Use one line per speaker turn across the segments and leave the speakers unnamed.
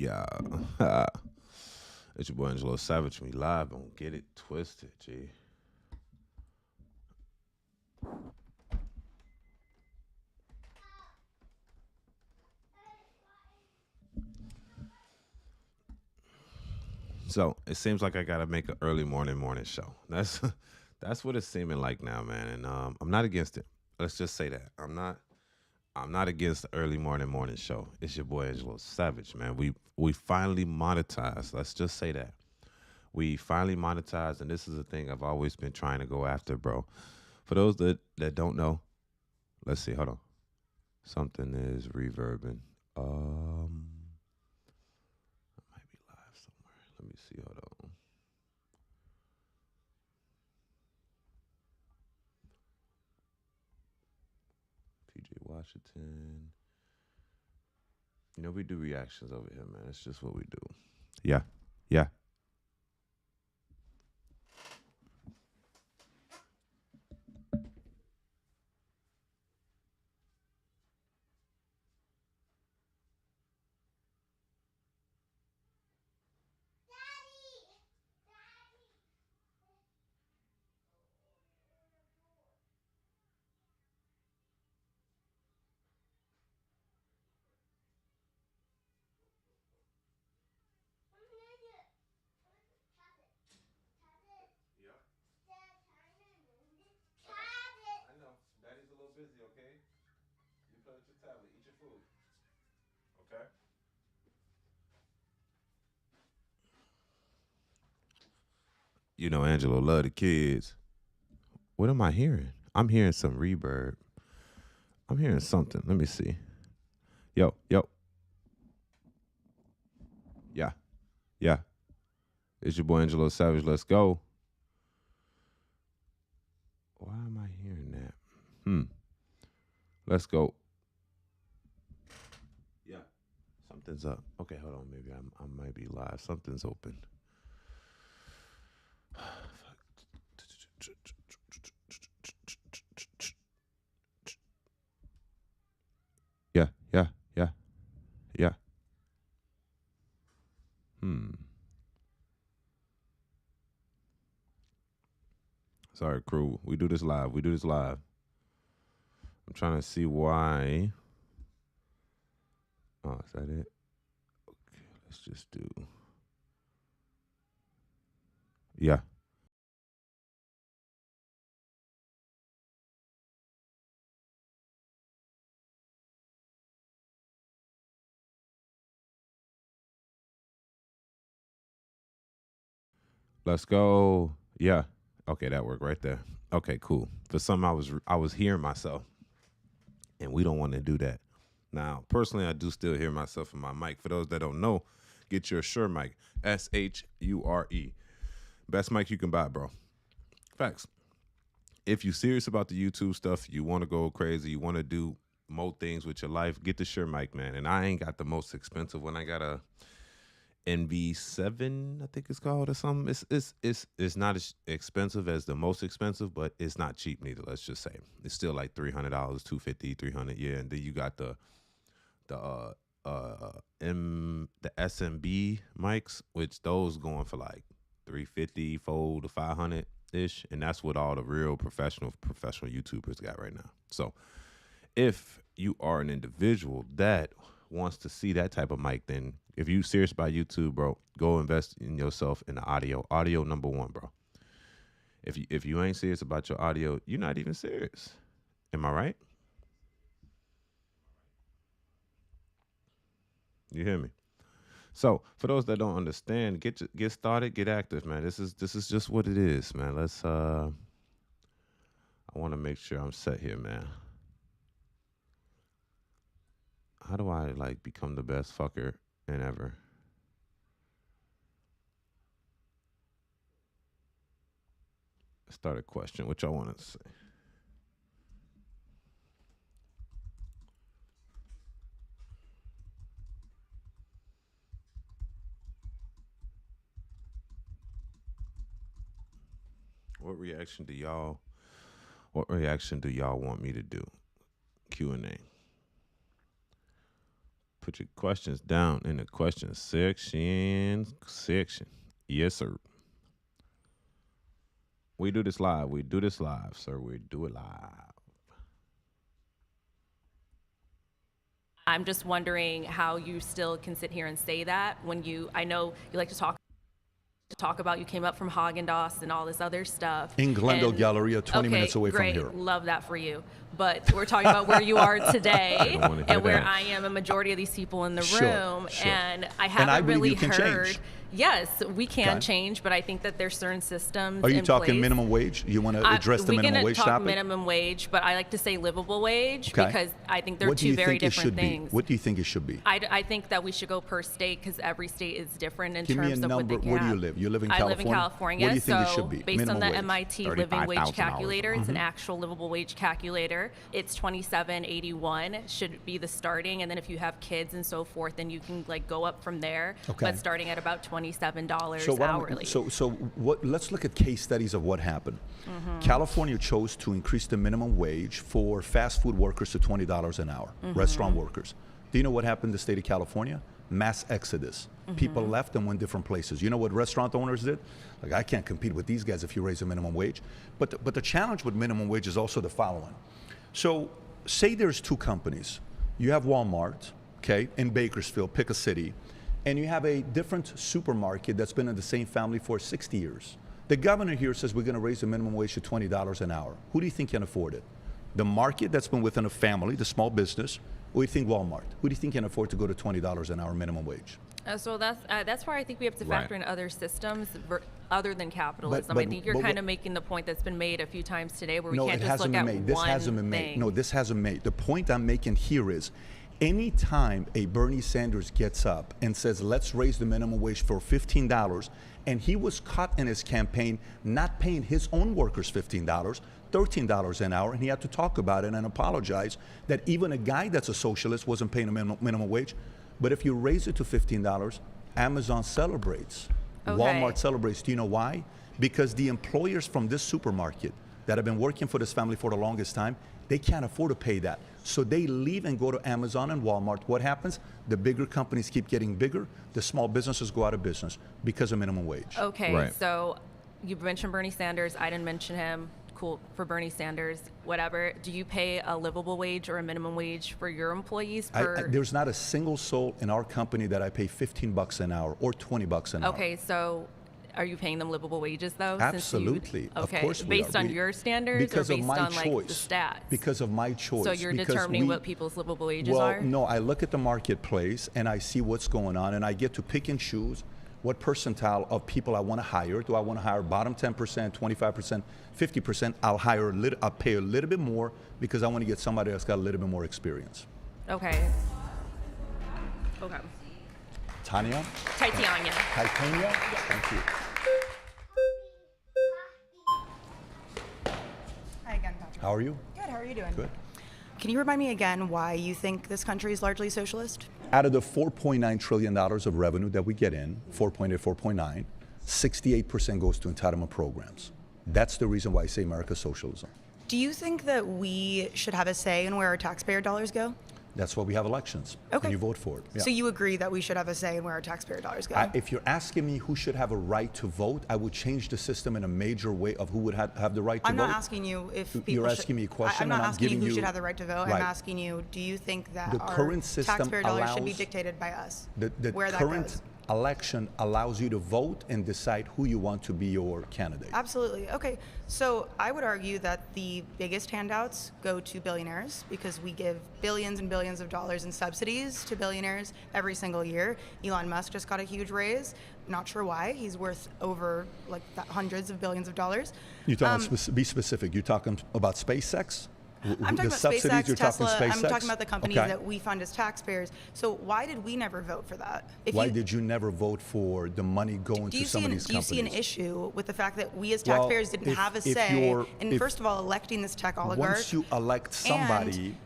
Yeah. It's your boy Angelo Savage. Me live. Don't get it twisted, G. So it seems like I gotta make an early morning show. That's what it's seeming like now, man. And I'm not against it. Let's just say that I'm not against the early morning show. It's your boy Angelo Savage, man. We finally monetized. Let's just say that we finally monetized, and this is a thing I've always been trying to go after, bro. For those that don't know, let's see. Hold on. Something is reverbing. Um, might be live somewhere. Let me see. Hold on. PJ Washington. We do reactions over here, man. It's just what we do. Yeah. Yeah. Yeah. I know. Daddy's a little busy, okay? You play with your tablet. Eat your food. Okay? Angelo love the kids. What am I hearing? I'm hearing some reverb. I'm hearing something. Let me see. Yo, yo. Yeah. Yeah. It's your boy Angelo Savage. Let's go. Why am I hearing that? Hmm. Let's go. Yeah. Something's up. Okay, hold on. Maybe I might be live. Something's open. Yeah, yeah, yeah, yeah. Hmm. Sorry, crew. We do this live. We do this live. I'm trying to see why. Oh, is that it? Okay, let's just do. Yeah. Let's go. Yeah. Okay, that worked right there. Okay, cool. For some, I was hearing myself, and we don't want to do that. Now, personally, I do still hear myself in my mic. For those that don't know, get your Shure mic. Shure. Best mic you can buy, bro. Facts. If you're serious about the YouTube stuff, you want to go crazy, you want to do more things with your life, get the Shure mic, man. And I ain't got the most expensive one. I got a NV7, I think it's called or something. It's not as expensive as the most expensive, but it's not cheap neither. Let's just say it's still like $300, 250, 300. Yeah, and then you got the SMB mics, which those going for like 350, 4 to 500 ish, and that's what all the real professional YouTubers got right now. So if you are an individual that wants to see that type of mic, then if you serious about YouTube, bro, go invest in yourself in the audio. Audio number one, bro. If you ain't serious about your audio, you're not even serious. Am I right? You hear me? So for those that don't understand, get started, get active, man. This is just what it is, man. I want to make sure I'm set here, man. How do I like become the best fucker in ever? Start a question. What y'all want to say? What reaction do y'all? What reaction do y'all want me to do? Q&A. put your questions down in the question section. Yes, sir. We do this live. We do this live, sir. We do it live.
I'm just wondering how you still can sit here and say that when I know you like to talk about you came up from Haagen-Dazs and all this other stuff.
In Glendale Galleria, 20 minutes away
great.
from here.
Love that for you. But we're talking about where you are today and where
that.
I am, a majority of these people in the
Sure,
room.
sure.
And I haven't
I believe
really
you can
heard.
change.
Yes, we can
Okay.
change, but I think that there's certain systems.
Are you
in
talking
place.
minimum wage? You want to address the minimum wage
We can
topic?
talk minimum wage, but I like to say livable wage
Okay.
because I think they're
What do you
two very
think it
different
should
things.
be? What do you think it should be?
I think that we should go per state because every state is different in
Give me a
terms of what
number.
they can
Where do you
have.
live? You live in
I
California?
live in California.
What do you think it
so
should be?
based
Minimum
on the
wage.
MIT living wage
$35,000.
calculator, it's an actual livable wage calculator. It's $27.81 should be the starting, and then if you have kids and so forth, then you can like go up from there.
Okay.
But starting at about $27
So
hourly.
let's look at case studies of what happened. California chose to increase the minimum wage for fast food workers to $20 an hour, restaurant workers. Do you know what happened in the state of California? Mass exodus. People left and went different places. You know what restaurant owners did? Like, I can't compete with these guys if you raise the minimum wage. But the challenge with minimum wage is also the following. So say there's two companies. You have Walmart, okay, in Bakersfield, pick a city, and you have a different supermarket that's been in the same family for 60 years. The governor here says we're going to raise the minimum wage to $20 an hour. Who do you think can afford it? The market that's been within a family, the small business, or you think Walmart? Who do you think can afford to go to $20 an hour minimum wage?
So that's why I think we have to factor in other systems other than capitalism.
But-
I think you're
but
kind of making the point that's been made a few times today, where we
No,
can't
it
just
hasn't
look
been
at
made. This
one
hasn't been
thing.
made. No, this hasn't made. The point I'm making here is, anytime a Bernie Sanders gets up and says, let's raise the minimum wage for $15, and he was caught in his campaign not paying his own workers $15, $13 an hour, and he had to talk about it and apologize that even a guy that's a socialist wasn't paying a minimum wage. But if you raise it to $15, Amazon celebrates.
Okay.
Walmart celebrates. Do you know why? Because the employers from this supermarket that have been working for this family for the longest time, they can't afford to pay that. So they leave and go to Amazon and Walmart. What happens? The bigger companies keep getting bigger. The small businesses go out of business because of minimum wage.
Okay,
Right.
so you mentioned Bernie Sanders. I didn't mention him. Cool for Bernie Sanders, whatever. Do you pay a livable wage or a minimum wage for your employees?
There's not a single soul in our company that I pay $15 an hour or $20 an hour.
Okay, so are you paying them livable wages though?
Absolutely.
Okay,
Of course we
based
are.
on your standards
because
or
of
based
my
on
choice.
like the stats?
Because of my choice.
So you're
Because
determining what people's livable wages
well,
are?
no, I look at the marketplace and I see what's going on, and I get to pick and choose what percentile of people I want to hire. Do I want to hire bottom 10%, 25%, 50%? I'll pay a little bit more because I want to get somebody that's got a little bit more experience.
Okay. Okay.
Tanya?
Titania.
Titania? Thank you.
Hi again, Patrick.
How are you?
Good, how are you doing?
Good.
Can you remind me again why you think this country is largely socialist?
Out of the $4.9 trillion of revenue that we get in, 4.8, 4.9, 68% goes to entitlement programs. That's the reason why I say America's socialism.
Do you think that we should have a say in where our taxpayer dollars go?
That's why we have elections.
Okay.
And you vote for it. Yeah.
So you agree that we should have a say in where our taxpayer dollars go?
If you're asking me who should have a right to vote, I would change the system in a major way of who would have the right to
I'm
vote.
not asking you if people
You're
should-
asking me a question
I'm not
and I'm
asking you
giving
who
you-
should have the right to vote.
Right.
I'm asking you, do you think that
The
our
current system
taxpayer dollars should be
allows-
dictated by us?
The
where that
current
goes?
election allows you to vote and decide who you want to be your candidate.
Absolutely. Okay. So I would argue that the biggest handouts go to billionaires because we give billions and billions of dollars in subsidies to billionaires every single year. Elon Musk just got a huge raise. Not sure why. He's worth over like hundreds of billions of dollars.
You're talking be specific. You're talking about SpaceX?
I'm
The
talking about
subsidies,
SpaceX,
you're
Tesla.
talking
I'm
SpaceX?
talking about the companies
Okay.
that we fund as taxpayers. So why did we never vote for that?
Why did you never vote for the money going
Do
to
you,
some
see
of
an,
these
do you
companies?
see an issue with the fact that we as
Well,
taxpayers didn't have a
if
say
you're-
in,
if-
first of all, electing this tech oligarch?
Once you elect somebody,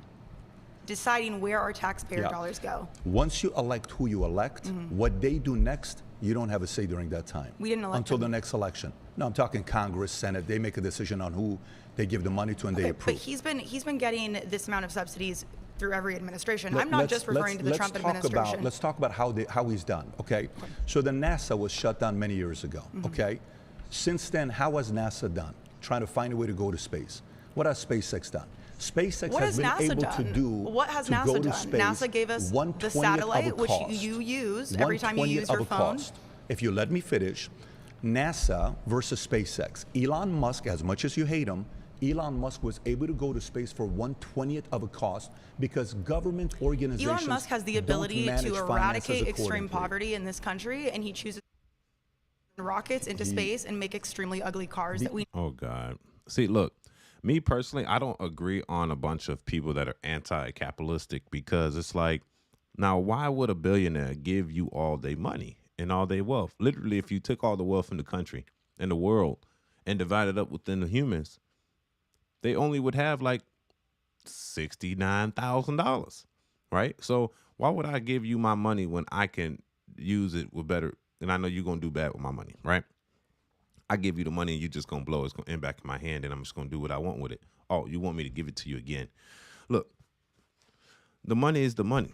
deciding where our taxpayer
Yeah.
dollars go.
once you elect who you elect, what they do next, you don't have a say during that time.
We didn't elect
until
them.
the next election. No, I'm talking Congress, Senate. They make a decision on who they give the money to and they
Okay,
approve.
but he's been getting this amount of subsidies through every administration. I'm not just referring to the Trump administration.
Let's talk about how he's done, okay? So the NASA was shut down many years ago, okay? Since then, how has NASA done? Trying to find a way to go to space. What has SpaceX done? SpaceX has been able to do
What has
to
NASA
go to
done?
space
NASA gave us the satellite, which you use every time you use your phone.
If you let me finish, NASA versus SpaceX. Elon Musk, as much as you hate him, Elon Musk was able to go to space for 1/20th of a cost because government organizations
Elon Musk has the ability to eradicate extreme poverty in this country, and he chooses rockets into space and make extremely ugly cars that we.
Oh God. See, look, me personally, I don't agree on a bunch of people that are anti-capitalistic because it's like, now why would a billionaire give you all their money and all their wealth? Literally, if you took all the wealth in the country and the world and divided up within the humans, they only would have like $69,000, right? So why would I give you my money when I can use it with better? And I know you're gonna do bad with my money, right? I give you the money and you just gonna blow it. It's gonna end back in my hand and I'm just gonna do what I want with it. Oh, you want me to give it to you again? Look, the money is the money.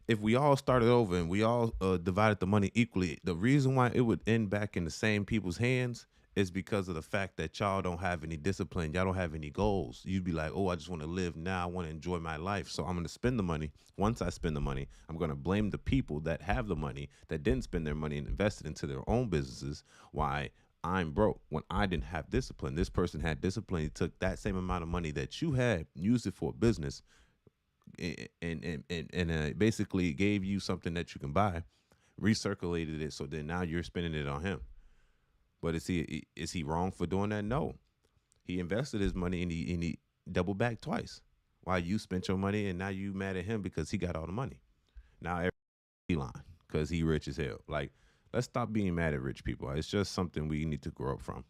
If we all started over and we all divided the money equally, the reason why it would end back in the same people's hands is because of the fact that y'all don't have any discipline. Y'all don't have any goals. You'd be like, oh, I just want to live now. I want to enjoy my life. So I'm going to spend the money. Once I spend the money, I'm going to blame the people that have the money that didn't spend their money and invested into their own businesses. Why I'm broke when I didn't have discipline. This person had discipline. He took that same amount of money that you had, used it for a business, and basically gave you something that you can buy, recirculated it. So then now you're spending it on him. But is he wrong for doing that? No. He invested his money and he doubled back twice. While you spent your money and now you mad at him because he got all the money. Now Elon, because he rich as hell. Like, let's stop being mad at rich people. It's just something we need to grow up from.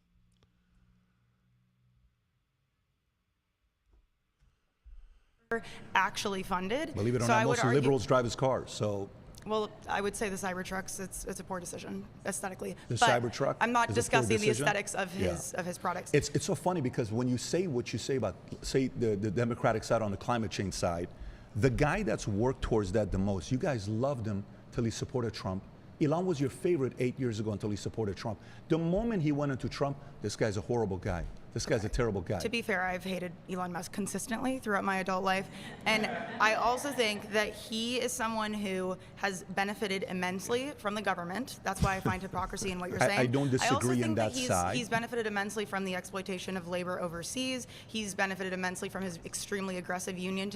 Actually funded.
Believe it or not, most liberals drive his cars, so.
Well, I would say the Cybertrucks, it's a poor decision aesthetically.
The
but
Cybertruck?
I'm not discussing the aesthetics of his products.
It's so funny because when you say what you say about, say, the Democratic side on the climate change side, the guy that's worked towards that the most, you guys loved him till he supported Trump. Elon was your favorite 8 years ago until he supported Trump. The moment he went into Trump, this guy's a horrible guy. This guy's a terrible guy.
To be fair, I've hated Elon Musk consistently throughout my adult life. And I also think that he is someone who has benefited immensely from the government. That's why I find hypocrisy in what you're saying.
I don't disagree in that side.
He's benefited immensely from the exploitation of labor overseas. He's benefited immensely from his extremely aggressive union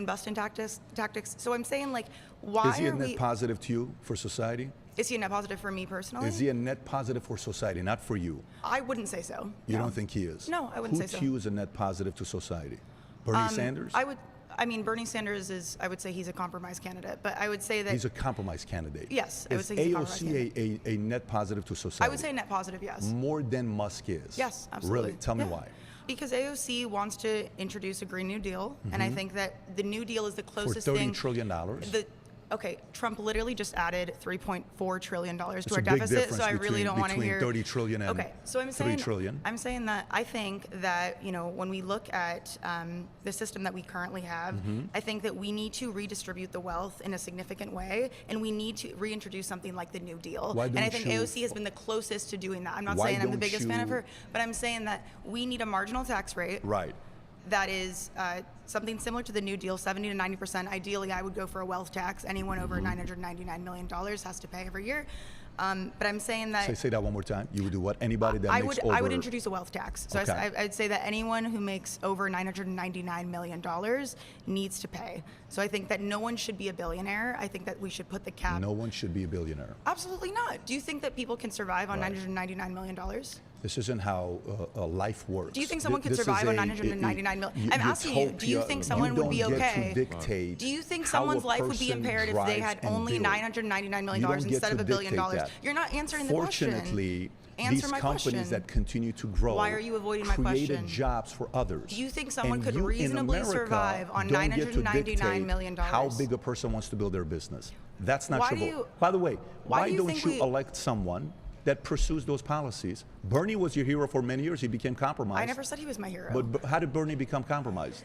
busting tactics. So I'm saying, like, why
is he a net positive to you for society?
Is he a net positive for me personally?
Is he a net positive for society, not for you?
I wouldn't say so.
You don't think he is?
No, I wouldn't say so.
Who to you is a net positive to society? Bernie Sanders?
Bernie Sanders is, I would say he's a compromise candidate, but I would say that...
He's a compromise candidate.
Yes, I would say he's a compromise candidate.
Is AOC a net positive to society?
I would say net positive, yes.
More than Musk is?
Yes, absolutely.
Really? Tell me why.
Because AOC wants to introduce a Green New Deal, and I think that the New Deal is the closest thing...
For $30 trillion?
Okay, Trump literally just added $3.4 trillion to
It's
our
a big
deficit, so I really don't want to hear...
between 30 trillion and
so I'm saying,
3 trillion.
I'm saying that I think that, when we look at the system that we currently have, I think that we need to redistribute the wealth in a significant way, and we need to reintroduce something like the New Deal. And I think AOC has been the closest to doing that. I'm not saying I'm the biggest fan of her, but I'm saying that we need a marginal tax rate.
Right.
That is something similar to the New Deal, 70 to 90%. Ideally, I would go for a wealth tax. Anyone over $999 million has to pay every year. But I'm saying that...
Say that one more time. You would do what? Anybody that makes over...
I would introduce a wealth tax. So I'd say that anyone who makes over $999 million needs to pay. So I think that no one should be a billionaire. I think that we should put the cap...
No one should be a billionaire.
Absolutely not. Do you think that people can survive on $999 million?
This isn't how life works.
Do you think someone could survive on $999 million? I'm asking you, do you think someone would be okay?
Do
you think someone's life would be impaired if they had only $999 million instead of $1 billion? You're not answering the question.
Fortunately, these companies that continue to grow
Why are you avoiding my question?
Created jobs for others.
Do you think someone could reasonably survive on $999 million?
How big a person wants to build their business? That's not true. By the way, why don't you elect someone that pursues those policies? Bernie was your hero for many years. He became compromised.
I never said he was my hero.
But how did Bernie become compromised?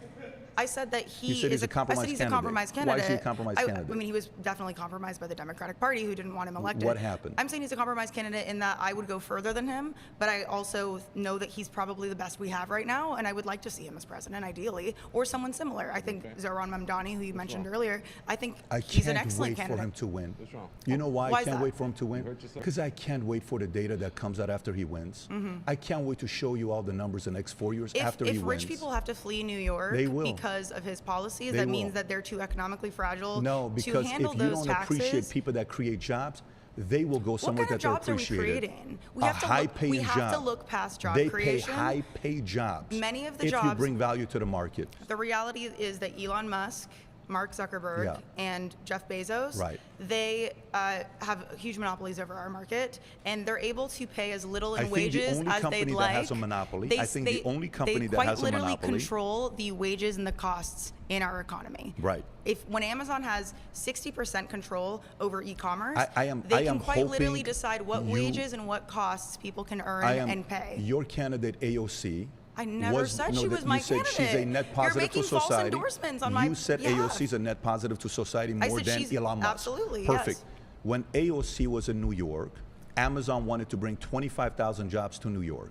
I said that
You said he's a compromised
I said he's
candidate.
a compromised
Why
candidate.
is he a compromised candidate?
I mean, he was definitely compromised by the Democratic Party, who didn't want him elected.
What happened?
I'm saying he's a compromised candidate in that I would go further than him, but I also know that he's probably the best we have right now, and I would like to see him as president, ideally, or someone similar. I think Zohran Mamdani, who you mentioned earlier, I think he's an excellent
can't
candidate.
wait for him to win.
What's wrong?
You know why
Why
I
is
can't
that?
wait for him to win?
hurt yourself?
Because I can't wait for the data that comes out after he wins. I can't wait to show you all the numbers in the next 4 years after he wins.
If rich people have to flee New York
They will.
because of his policies,
They
that
will.
means that they're too economically fragile
No,
to
because if
handle
you
those
don't
taxes.
appreciate people that create jobs, they will go
What
somewhere
kind of
that they're
jobs are we
appreciated.
creating? We
A
have to look-
high-paying
we have to
job.
look past job
they
creation.
pay high-paid jobs.
Many of the
if you
jobs-
bring value to the market.
The reality is that Elon Musk, Mark Zuckerberg,
Yeah.
and Jeff Bezos,
Right.
they have huge monopolies over our market, and they're able to pay as little
I
in
think the
wages
only
as
company
they'd
that
like.
has a monopoly- I think the only company
they
that
quite
has a
literally
monopoly-
control the wages and the costs in our economy.
Right.
When Amazon has 60% control over e-commerce,
I am
can quite literally
hoping
decide what
you-
wages and what costs people can earn and pay.
Your candidate AOC.
I never said she was my
you said
candidate.
she's a net positive
You're making
to
false
society.
endorsements on my
You said
behalf.
AOC is a net positive to society more
said
than
she's-
Elon Musk.
absolutely,
Perfect.
yes.
When AOC was in New York, Amazon wanted to bring 25,000 jobs to New York.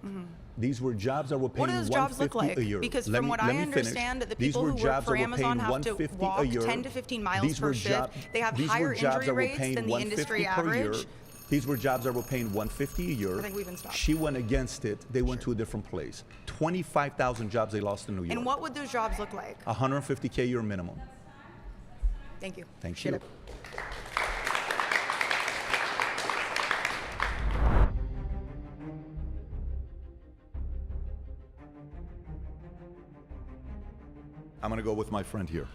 These were jobs that were paying
What do those jobs look
$150
like?
a year.
Because
Let
from
me-
what
let
I
me finish.
understand, the
These
people
were
who work
jobs
for
that were
Amazon
paying
have to
$150
walk
a year.
10 to 15 miles
These
per
were
shift. They have
these
higher
were jobs
injury
that were
rates
paying
than the industry
$150 per year.
average.
These were jobs that were paying $150 a year.
I think we've been stopped.
She went against it. They went to a different place. 25,000 jobs they lost in New York.
And what would those jobs look like?
$150K a year minimum.
Thank you.
Thank
Shit
you.
it.
I'm going to go with my friend here.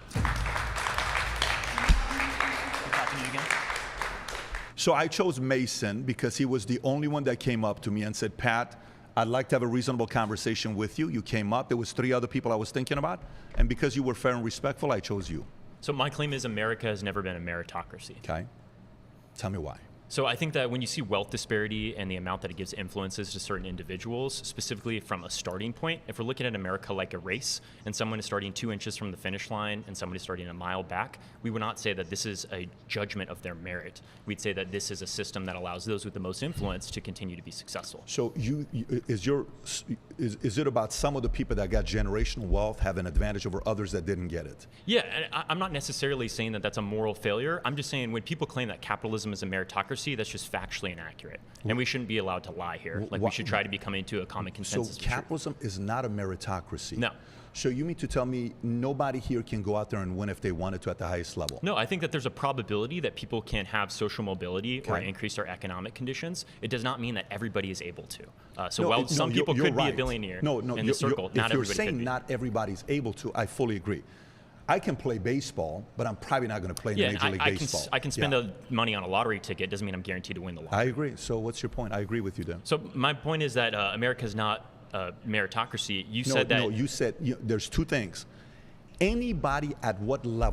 So I chose Mason because he was the only one that came up to me and said, Pat, I'd like to have a reasonable conversation with you. You came up. There was 3 other people I was thinking about. And because you were fair and respectful, I chose you.
So my claim is America has never been a meritocracy.
Okay? Tell me why.
So I think that when you see wealth disparity and the amount that it gives influences to certain individuals, specifically from a starting point, if we're looking at America like a race and someone is starting 2 inches from the finish line and somebody is starting a mile back, we would not say that this is a judgment of their merit. We'd say that this is a system that allows those with the most influence to continue to be successful.
So is it about some of the people that got generational wealth have an advantage over others that didn't get it?
Yeah, and I'm not necessarily saying that that's a moral failure. I'm just saying when people claim that capitalism is a meritocracy, that's just factually inaccurate. And we shouldn't be allowed to lie here. Like we should try to be coming to a common consensus.
So capitalism is not a meritocracy?
No.
So you mean to tell me nobody here can go out there and win if they wanted to at the highest level?
No, I think that there's a probability that people can have social mobility or
Okay.
increase their economic conditions. It does not mean that everybody is able to.
No,
Some people
you're
could be a
right.
billionaire
No,
in the circle,
if
not
you're
everybody
saying
could be.
not everybody's able to, I fully agree. I can play baseball, but I'm probably not going to play in
Yeah,
Major League Baseball.
I can spend
Yeah.
the money on a lottery ticket. Doesn't mean I'm guaranteed to win the lottery.
I agree. So what's your point? I agree with you there.
So my point is that America is not a meritocracy. You said that.
No, you said there's 2 things. Anybody at what level